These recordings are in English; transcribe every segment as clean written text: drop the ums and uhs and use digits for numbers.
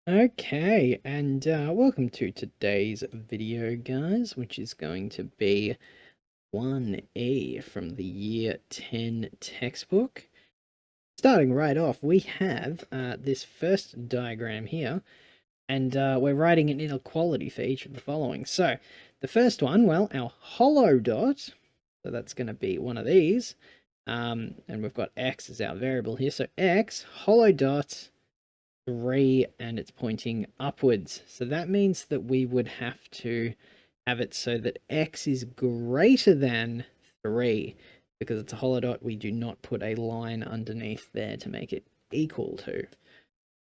Okay, and welcome to today's video, guys, which is going to be 1E from the year 10 textbook. Starting right off, we have this first diagram here, and we're writing an inequality for each of the following. So the first one, well, our hollow dot, so that's going to be one of these, and we've got x as our variable here, so x, hollow dot, 3, and it's pointing upwards. So that means that we would have to have it so that x is greater than 3. Because it's a hollow dot, we do not put a line underneath there to make it equal to.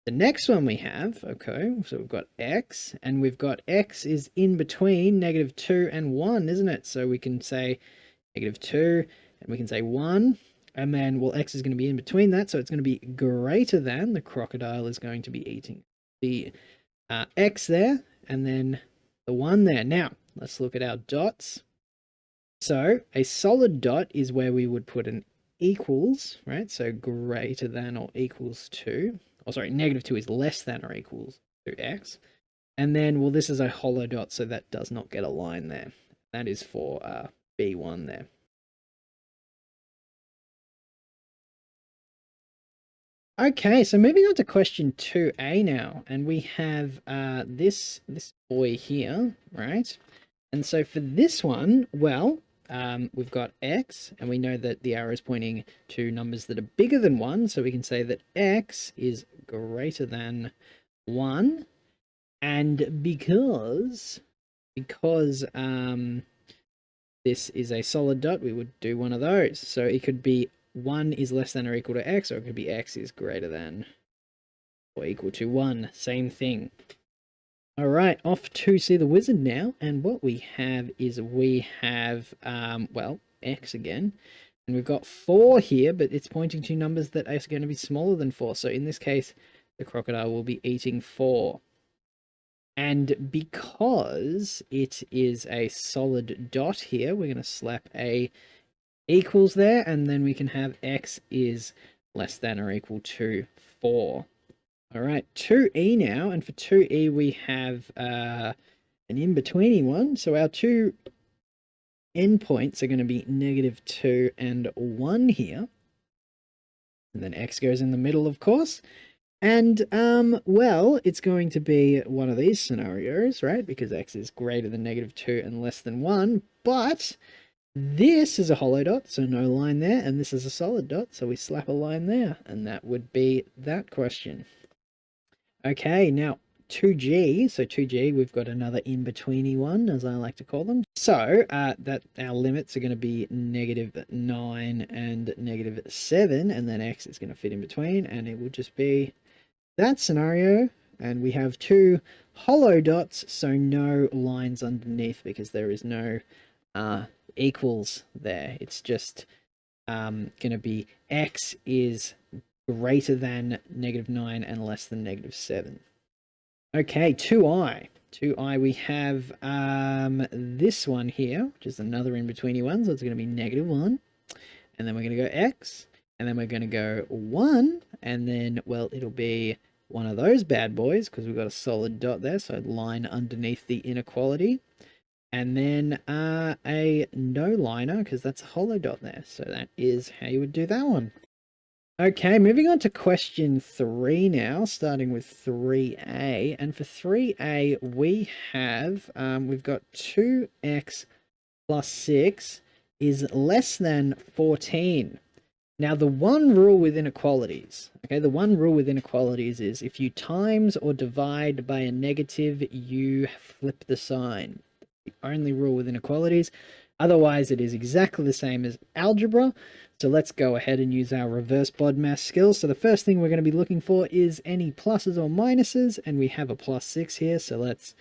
The next one we have, okay, so we've got x, and we've got x is in between -2 and 1, isn't it? So we can say -2, and we can say 1, and then, well, x is going to be in between that, so it's going to be greater than, the crocodile is going to be eating the x there, and then the 1 there. Now, let's look at our dots. So a solid dot is where we would put an equals, right? So greater than or equals to, oh sorry, -2 is less than or equals to x. And then, well, this is a hollow dot, so that does not get a line there. That is for B1 there. Okay, so moving on to question 2A now, and we have this boy here, right? And so for this one, well, we've got x, and we know that the arrow is pointing to numbers that are bigger than 1, so we can say that x is greater than 1, and because this is a solid dot, we would do one of those. So it could be 1 is less than or equal to x, or it could be x is greater than or equal to 1. Same thing. All right, off to see the wizard now. And what we have is we have, well, x again. And we've got 4 here, but it's pointing to numbers that are going to be smaller than 4. So in this case, the crocodile will be eating 4. And because it is a solid dot here, we're going to slap a equals there, and then we can have x is less than or equal to 4. All right, 2e now, and for 2e we have an in-betweeny one. So our two endpoints are going to be -2 and 1 here. And then x goes in the middle, of course. And, well, it's going to be one of these scenarios, right? Because x is greater than -2 and less than 1. But this is a hollow dot, so no line there. And this is a solid dot, so we slap a line there. And that would be that question. Okay, now 2G. So 2G, we've got another in-betweeny one, as I like to call them. So that our limits are going to be -9 and -7, and then x is going to fit in between, and it will just be that scenario. And we have two hollow dots, so no lines underneath because there is no equals there. It's just going to be x is greater than -9 and less than -7. Okay, 2i. 2i, we have this one here, which is another in-betweeny one, so it's going to be -1. And then we're going to go x, and then we're going to go 1, and then, well, it'll be one of those bad boys, because we've got a solid dot there, so line underneath the inequality. And then a no-liner, because that's a hollow dot there. So that is how you would do that one. Okay, moving on to question 3 now, starting with 3a. And for 3a, we have, we've got 2x plus 6 is less than 14. Now, the one rule with inequalities, okay, the one rule with inequalities is if you times or divide by a negative, you flip the sign. The only rule with inequalities. Otherwise, it is exactly the same as algebra. So let's go ahead and use our reverse BODMAS skills. So the first thing we're going to be looking for is any pluses or minuses, and we have a +6 here. So let's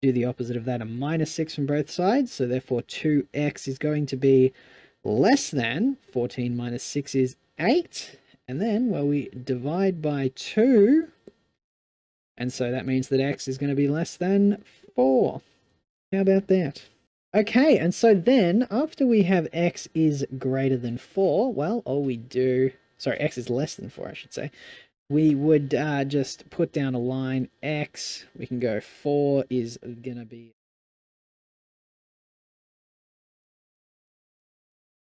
do the opposite of that, a -6 from both sides. So therefore 2x is going to be less than 14 minus 6 is 8. And then, well, we divide by 2. And so that means that x is going to be less than 4. How about that? Okay, and so then after we have x is greater than 4, well, all we do, sorry, x is less than 4, I should say. we would just put down a line x. We can go 4 is going to be